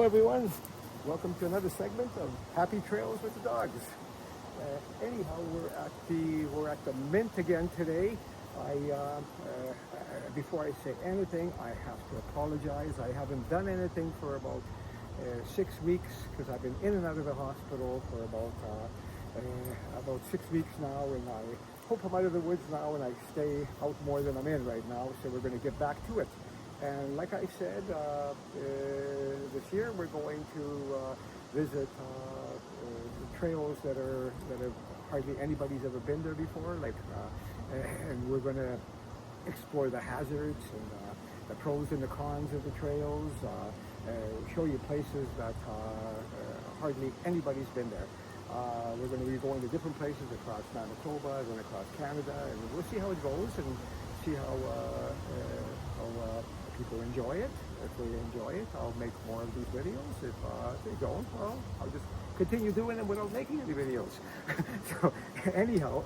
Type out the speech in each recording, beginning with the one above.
Hello everyone, welcome to another segment of Happy Trails with the Dogs. Anyhow, we're at the Mint again today. Before I say anything, I have to apologize. I haven't done anything for about 6 weeks because I've been in and out of the hospital for about 6 weeks now, and I hope I'm out of the woods now and I stay out more than I'm in right now. So we're going to get back to it. And like I said, this year we're going to visit the trails that have hardly anybody's ever been there before. And we're going to explore the hazards and the pros and the cons of the trails. Show you places that hardly anybody's been there. We're going to be going to different places across Manitoba, then across Canada, and we'll see how it goes and see how people enjoy it. If they enjoy it, I'll make more of these videos. If they don't, well, I'll just continue doing them without making any videos. So anyhow,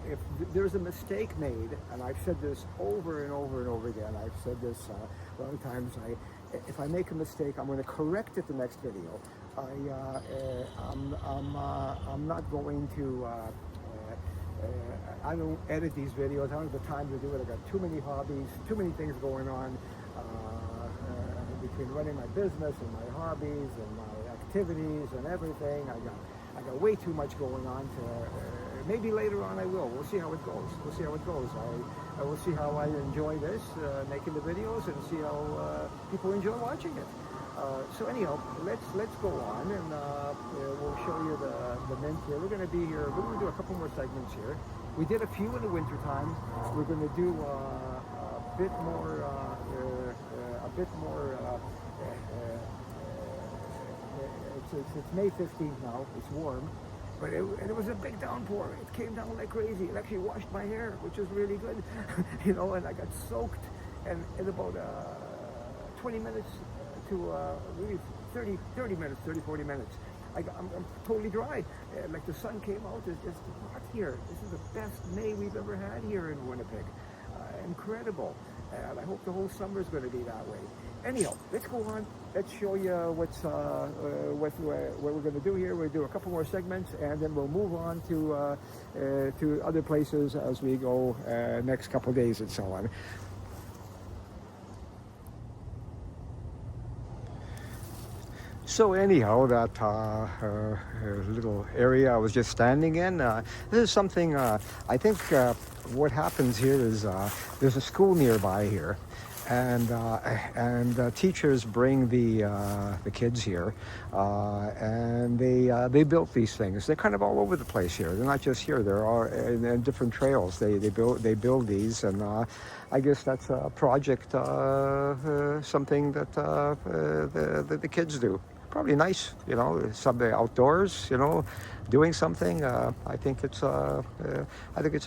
if there's a mistake made, and I've said this over and over and over again, I've said this a lot of times, if I make a mistake, I'm going to correct it the next video. I'm not going to, I don't edit these videos. I don't have the time to do it. I've got too many hobbies, too many things going on between running my business and my hobbies and my activities and everything. I got way too much going on to, maybe later on I will. We'll see how it goes. We'll see how it goes. I will see how I enjoy this, making the videos, and see how people enjoy watching it. So anyhow, let's go on, and we'll show you the Mint here. We're going to be here. We're going to do a couple more segments here. We did a few in the winter time. We're going to do a bit more. It's May 15th now. It's warm, but it was a big downpour. It came down like crazy. It actually washed my hair, which was really good, and I got soaked. And in about 20 minutes to maybe 40 minutes, I'm totally dry. Like the sun came out. It's just hot here. This is the best May we've ever had here in Winnipeg. Incredible. And I hope the whole summer is going to be that way. Anyhow, let's go on. Let's show you what we're going to do here. We'll do a couple more segments, and then we'll move on to other places as we go next couple of days and so on. So anyhow, that little area I was just standing in, this is something, I think what happens here is there's a school nearby here, and teachers bring the kids here, and they built these things. They're kind of all over the place here. They're not just here. They're all in different trails. They build these, and I guess that's a project, something that the kids do. Probably nice, Sunday outdoors, doing something. I think it's a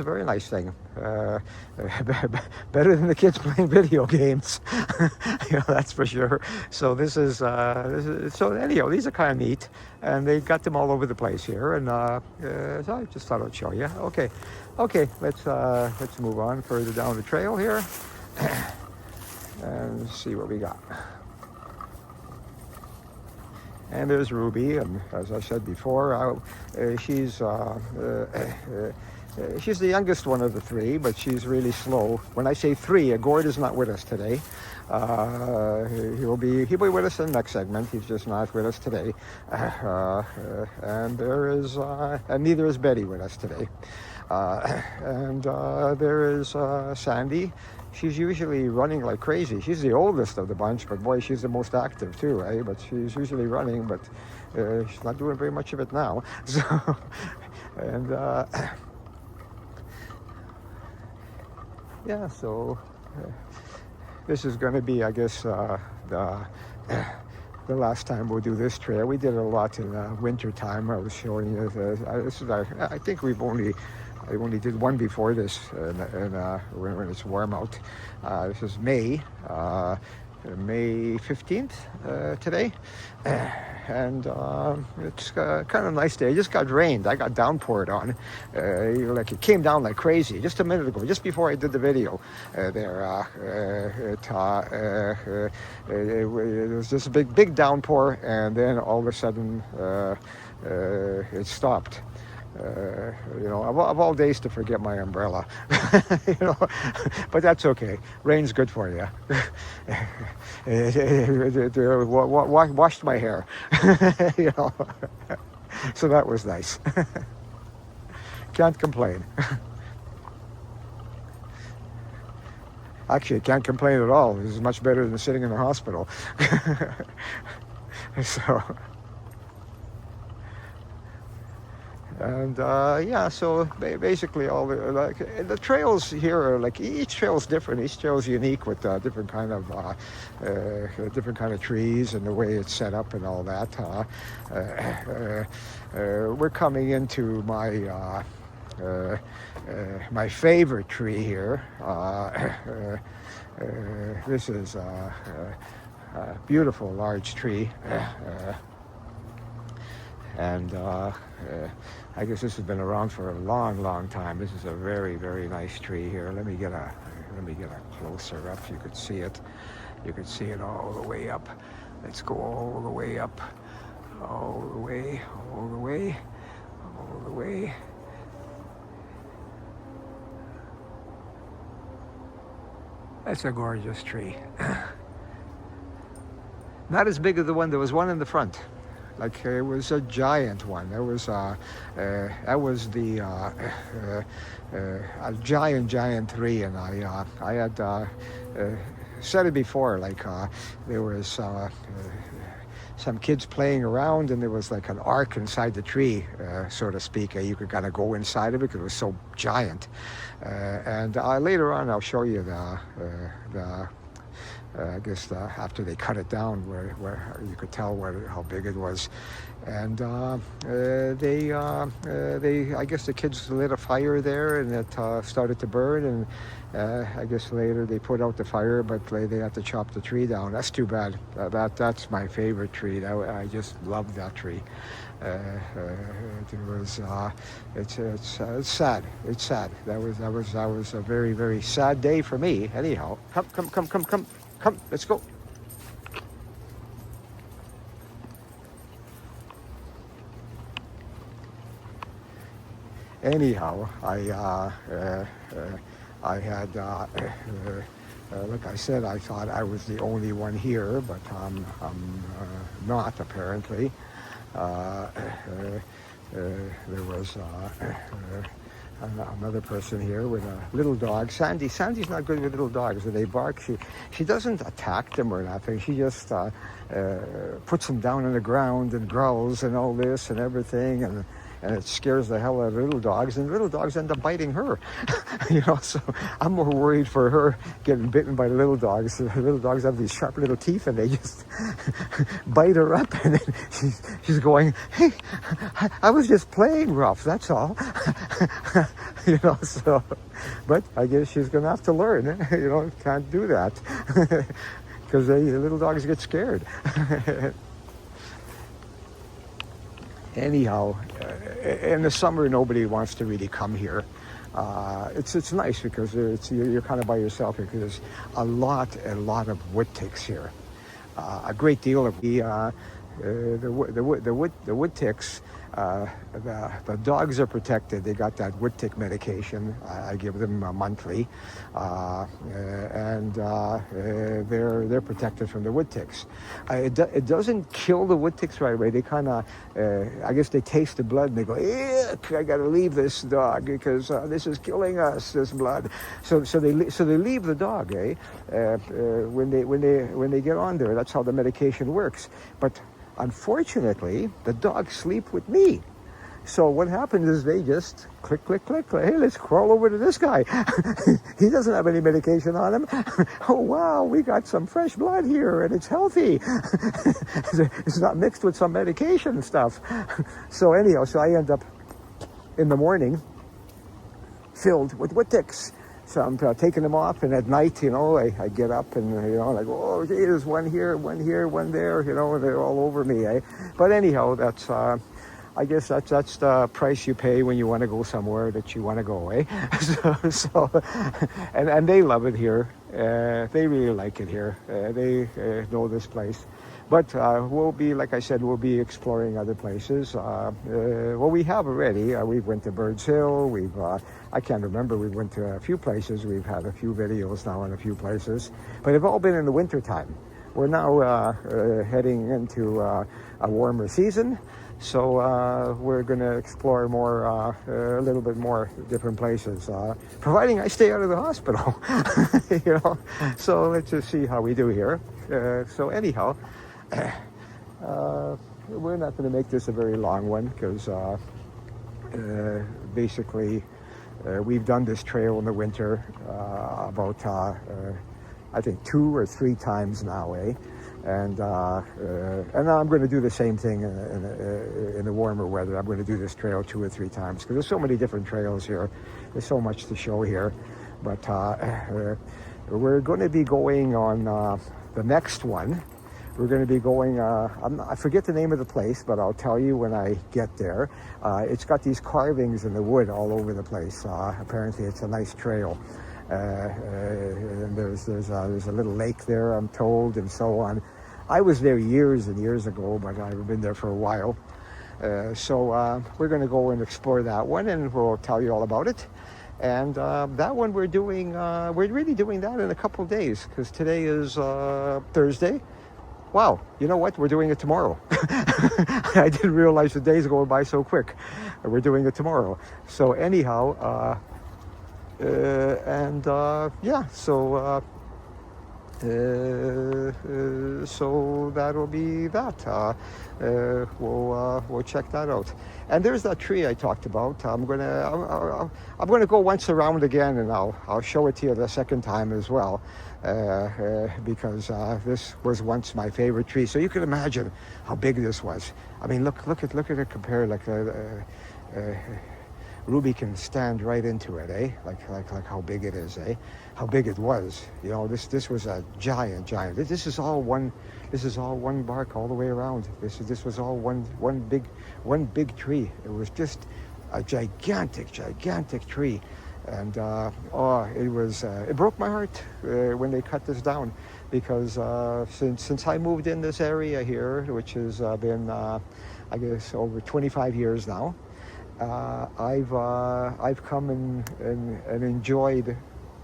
very nice thing. Better than the kids playing video games, that's for sure. So this is so anyhow, these are kind of neat, and they got them all over the place here. And so I just thought I'd show you. Okay, let's move on further down the trail here and see what we got. And there's Ruby, and as I said before, she's the youngest one of the three, but she's really slow. When I say three, Gord is not with us today. He'll be with us in the next segment. He's just not with us today. And neither is Betty with us today. And there is Sandy. She's usually running like crazy. She's the oldest of the bunch, but boy, she's the most active too, right? But she's usually running, but she's not doing very much of it now. So, and yeah, so this is going to be, I guess, the last time we'll do this trail. We did a lot in winter time. I was showing you. I think I only did one before this, when it's warm out. This is May. May 15th today. And it's kind of a nice day. It just got rained. I got downpoured on. Like it came down like crazy just a minute ago, just before I did the video. It was just a big downpour, and then all of a sudden it stopped. Of all days to forget my umbrella, but that's okay. Rain's good for you. Washed my hair, so that was nice. Can't complain. Actually, I can't complain at all. This is much better than sitting in the hospital. So. And so basically all the trails here are like, each trail is different. Each trail is unique with different kind of trees and the way it's set up and all that. We're coming into my favorite tree here. This is a beautiful large tree. And I guess this has been around for a long time. This is a very, very nice tree here. Let me get a closer up. You could see it. You could see it all the way up. Let's go all the way up, all the way. That's a gorgeous tree. Not as big as the one. There was one in the front. Like it was a giant one. That was the a giant tree, and I had said it before. Like there was some kids playing around, and there was like an ark inside the tree, so to speak. You could kind of go inside of it because it was so giant. And later on, I'll show you the. I guess after they cut it down, where you could tell how big it was, and I guess the kids lit a fire there, and it started to burn, and I guess later they put out the fire, but they had to chop the tree down. That's too bad. That's my favorite tree. I just love that tree. It's sad. It's sad. That was a very, very sad day for me. Anyhow, come, let's go. Anyhow, I had, like I said, I thought I was the only one here, but I'm not, apparently. There was another person here with a little dog. Sandy's not good with little dogs. When they bark, she doesn't attack them or nothing. She just puts them down on the ground and growls and all this and everything, and it scares the hell out of little dogs, and little dogs end up biting her. So I'm more worried for her getting bitten by the little dogs. The little dogs have these sharp little teeth, and they just bite her up, and then she's going, "Hey, I was just playing rough, that's all." So, but I guess she's gonna have to learn. Can't do that because the little dogs get scared. Anyhow, in the summer, nobody wants to really come here. It's nice because you're kind of by yourself here, because there's a lot of wood ticks here. A great deal of the wood ticks. The dogs are protected. They got that wood tick medication. I give them monthly, and they're protected from the wood ticks. It doesn't kill the wood ticks right away. They kind of, I guess they taste the blood and they go, "Eek, I got to leave this dog because this is killing us. This blood." So they leave the dog. When they get on there, that's how the medication works. But unfortunately, the dogs sleep with me. So what happens is they just click. Hey, let's crawl over to this guy. He doesn't have any medication on him. Oh, wow, we got some fresh blood here, and it's healthy. It's not mixed with some medication and stuff. So anyhow, I end up in the morning filled with wood ticks. So I'm taking them off, and at night, I get up and, like, oh, gee, there's one here, one there, and they're all over me, eh? But anyhow, that's, I guess that's the price you pay when you want to go somewhere that you want to go, eh? And they love it here. They really like it here. They know this place. But we'll be, like I said, we'll be exploring other places. Well, we have already. We went to Birds Hill. I can't remember. We went to a few places. We've had a few videos now in a few places. But they've all been in the winter time. We're now heading into a warmer season. So we're going to explore more, a little bit more different places, providing I stay out of the hospital, So let's just see how we do here. So anyhow, we're not going to make this a very long one because basically we've done this trail in the winter about, I think 2 or 3 times now, eh? And I'm going to do the same thing in the warmer weather. I'm going to do this trail 2 or 3 times because there's so many different trails here. There's so much to show here. But we're going to be going on the next one. We're going to be going, I forget the name of the place, but I'll tell you when I get there. It's got these carvings in the wood all over the place. Apparently it's a nice trail. And there's a little lake there, I'm told, and so on. I was there years and years ago, but I haven't been there for a while. So we're going to go and explore that one, and we'll tell you all about it. And that one we're really doing that in a couple of days, because today is Thursday. Wow, you know what? We're doing it tomorrow. I didn't realize the days going by so quick. We're doing it tomorrow. So anyhow, yeah, so that'll be that. We'll check that out. And there's that tree I talked about. I'm gonna go once around again, and I'll show it to you the second time as well, because this was once my favorite tree. So you can imagine how big this was. I mean, look at it compared, like Ruby can stand right into it, eh? Like how big it is, eh? How big it was. This was a giant. This is all one bark all the way around. This was all one big tree. It was just a gigantic tree. And it broke my heart when they cut this down, because since I moved in this area here, which has been I guess over 25 years now, I've come and enjoyed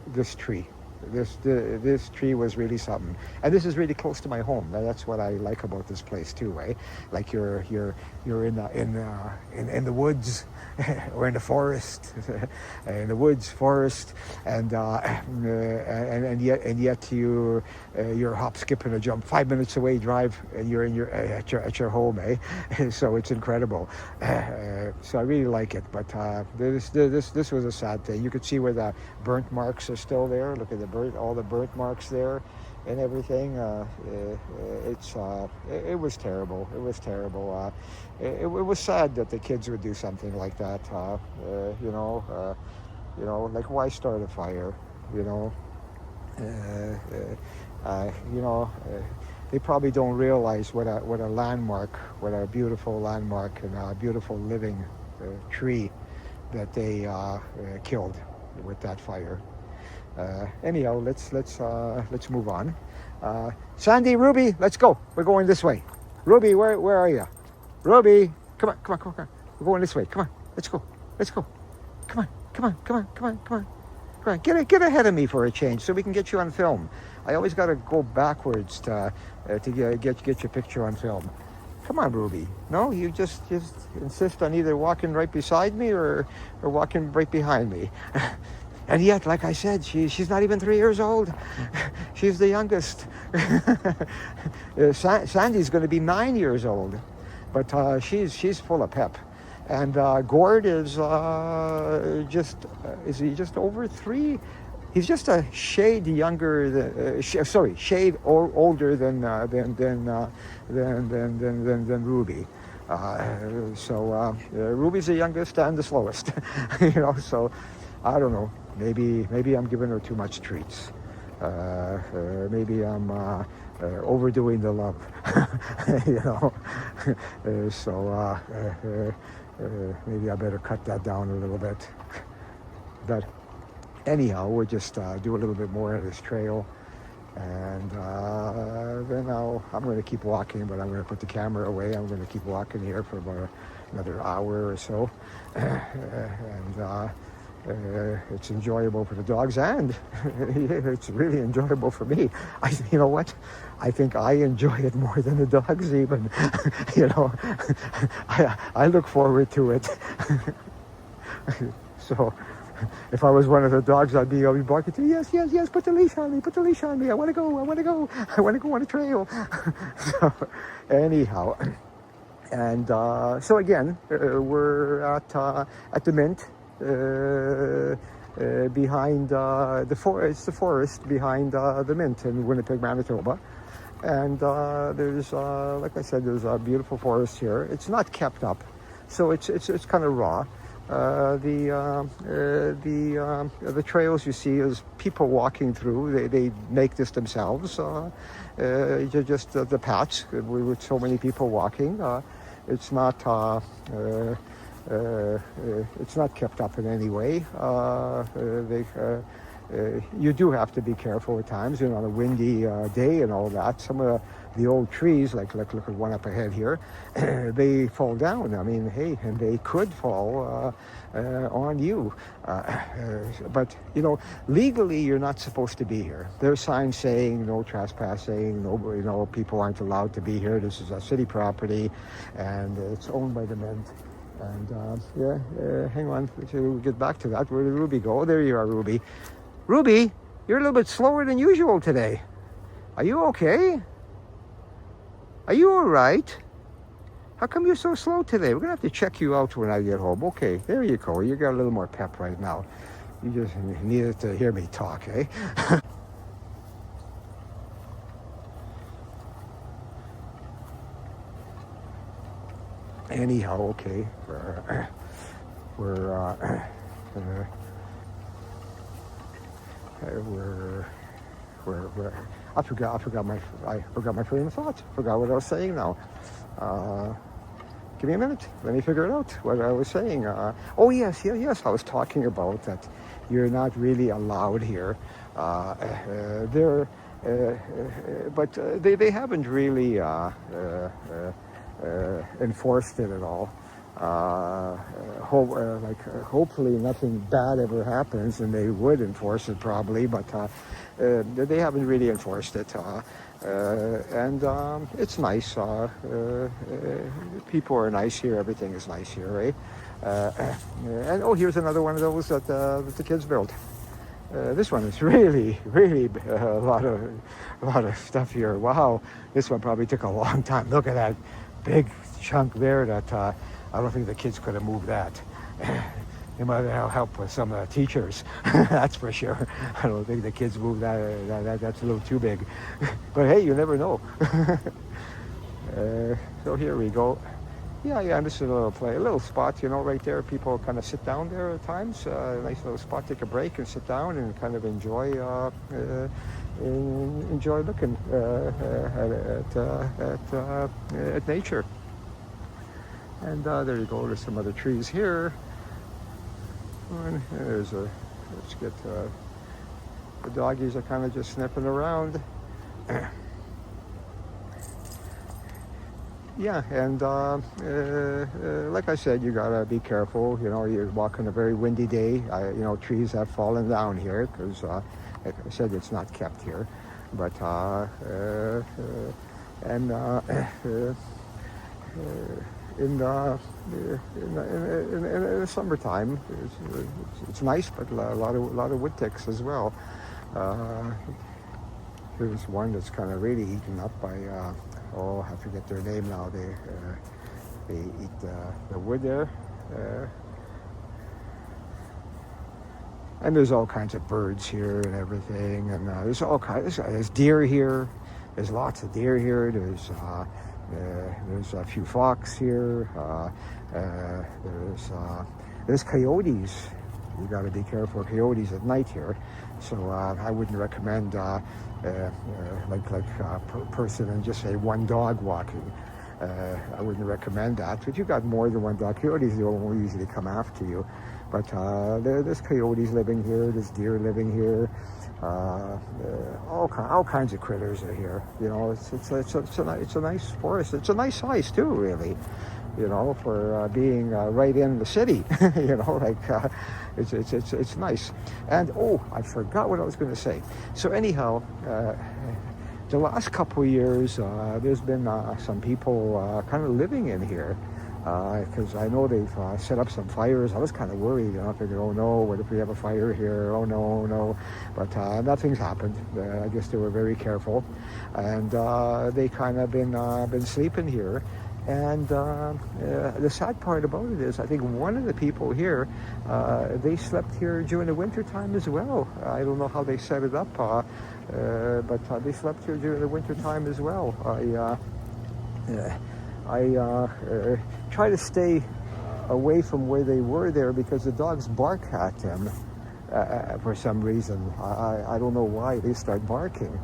this tree. This tree was really something, and this is really close to my home. That's what I like about this place too, eh? Like you're in the woods or in the forest, and yet you're hop, skip, and a jump, 5 minutes away drive, and you're at your home, eh? So it's incredible. So I really like it. But this was a sad thing. You could see where the burnt marks are still there. Look at all the burnt marks there and everything. It was terrible. It was terrible. It was sad that the kids would do something like that. Like, why start a fire? They probably don't realize what a beautiful landmark and a beautiful living tree that they killed with that fire. Anyhow, let's move on. Sandy, Ruby, let's go. We're going this way. Ruby, where are you? Ruby, come on. We're going this way. Come on, let's go. Come on. Get ahead of me for a change, so we can get you on film. I always got to go backwards to get your picture on film. Come on, Ruby. No, you just insist on either walking right beside me or walking right behind me. And yet, like I said, she's not even 3 years old. She's the youngest. Sandy's going to be 9 years old, but she's full of pep. And Gord is is he just over 3? He's just a shade younger, shade older than Ruby. So Ruby's the youngest and the slowest. So I don't know. maybe I'm giving her too much treats. Maybe I'm overdoing the love, you know. Maybe I better cut that down a little bit. But anyhow, we'll just do a little bit more of this trail, and then I'm going to keep walking, but I'm going to put the camera away. I'm going to keep walking here for about another hour or so, and it's enjoyable for the dogs, and it's really enjoyable for me. You know what? I think I enjoy it more than the dogs even. You know, I look forward to it. So if I was one of the dogs, I'd be barking to, yes, yes, yes, put the leash on me, put the leash on me. I want to go, I want to go, I want to go on a trail. So anyhow, and so again, we're at the Mint. Behind the forest, the forest behind the Mint in Winnipeg, Manitoba, and there's, like I said, there's a beautiful forest here. It's not kept up, so it's kind of raw. The trails you see is people walking through. They make this themselves. Just the paths with so many people walking. It's not. It's not kept up in any way. You do have to be careful at times, on a windy day and all that. Some of the old trees, like look at one up ahead here, they fall down. I mean, hey, and they could fall on you. But, legally you're not supposed to be here. There's signs saying no trespassing, no, people aren't allowed to be here. This is a city property, and it's owned by the Mint. And hang on till we get back to that. Where did Ruby go? Oh, there you are, Ruby. Ruby, you're a little bit slower than usual today. Are you okay? Are you all right? How come you're so slow today? We're gonna have to check you out when I get home. Okay, there you go. You got a little more pep right now. You just needed to hear me talk, eh? Anyhow, okay, I forgot my train of thought. Forgot what I was saying now. Give me a minute. Let me figure it out. What I was saying. Oh yes. I was talking about that. You're not really allowed here. But they haven't really enforced it at all. Hopefully nothing bad ever happens, and they would enforce it probably, but they haven't really enforced it. And it's nice. People are nice here. Everything is nice here, right? And here's another one of those that the kids built. This one is really a lot of stuff here. Wow, this one probably took a long time. Look at that big chunk there that I don't think the kids could have moved that. They might have helped with some teachers, that's for sure. I don't think the kids moved that. That's a little too big. But hey, you never know. So here we go. Yeah, this is a little spot, right there. People kind of sit down there at times. Nice little spot, take a break and sit down and kind of enjoy looking at nature. And there you go. There's some other trees here. And let's get the doggies are kind of just sniffing around. Yeah, and like I said, you gotta be careful. You're walking a very windy day. Trees have fallen down here because, like I said, it's not kept here. But in the summertime, it's nice, but a lot of wood ticks as well. There's one that's kind of really eaten up by. I forget their name now. They eat the wood there. And there's all kinds of birds here and everything. And there's all kinds. There's deer here. There's lots of deer here. There's a few fox here. There's coyotes. You got to be careful of coyotes at night here. So I wouldn't recommend person and just say one dog walking. I wouldn't recommend that. If you got more than one dog, coyotes will usually come after you. But there's coyotes living here, there's deer living here, all kinds of critters are here. You know, it's a nice forest. It's a nice size too, really. You know, for being right in the city. You know, like it's nice. And oh, I forgot what I was going to say. So anyhow. The last couple of years, there's been some people kind of living in here because I know they've set up some fires. I was kind of worried, you know, thinking, oh no, what if we have a fire here? Oh no, no. But nothing's happened. I guess they were very careful, and they kind of been sleeping here. And the sad part about it is, I think one of the people here, they slept here during the winter time as well. I don't know how they set it up, but they slept here during the winter time as well. I try to stay away from where they were there because the dogs bark at them for some reason. I don't know why they start barking.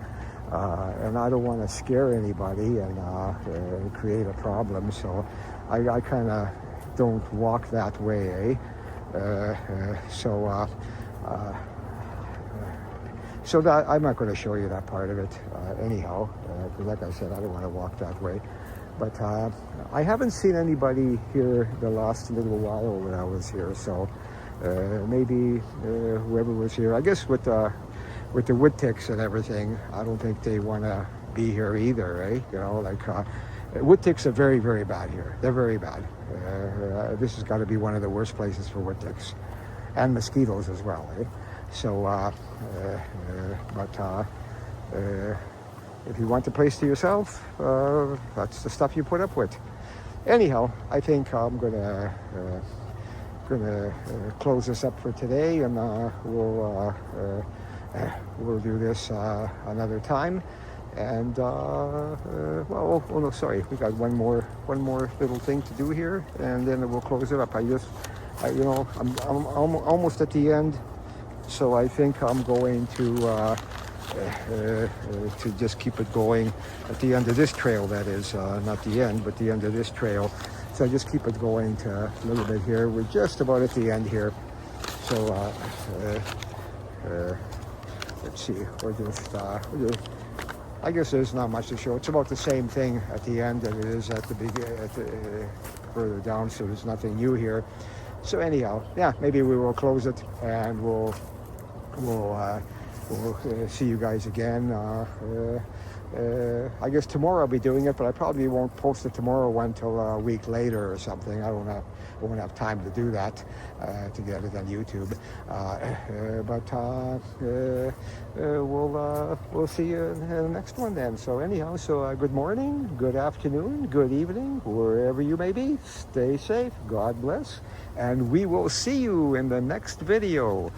And I don't want to scare anybody and create a problem, so I kind of don't walk that way. So that I'm not going to show you that part of it anyhow, because like I said, I don't want to walk that way. But I haven't seen anybody here the last little while when I was here, so maybe whoever was here, I guess with the wood ticks and everything, I don't think they want to be here either, right? You know, like wood ticks are very, very bad here. They're very bad. This has got to be one of the worst places for wood ticks, and mosquitoes as well, eh? So, if you want the place to yourself, that's the stuff you put up with. Anyhow, I think I'm gonna close this up for today, and we'll do this another time. And well, oh no, sorry, we got one more little thing to do here, and then we'll close it up. I'm almost at the end, so I think I'm going to just keep it going at the end of this trail. That is not the end, but the end of this trail. So I just keep it going to a little bit here. We're just about at the end here. So let's see. We're just I guess there's not much to show. It's about the same thing at the end that it is at the beginning, further down. So there's nothing new here. So anyhow, yeah, maybe we will close it, and we'll see you guys again. I guess tomorrow I'll be doing it, but I probably won't post it tomorrow until a week later or something. I won't have time to do that to get it on YouTube. We'll see you in the next one then. So anyhow, good morning, good afternoon, good evening, wherever you may be. Stay safe, God bless, and we will see you in the next video.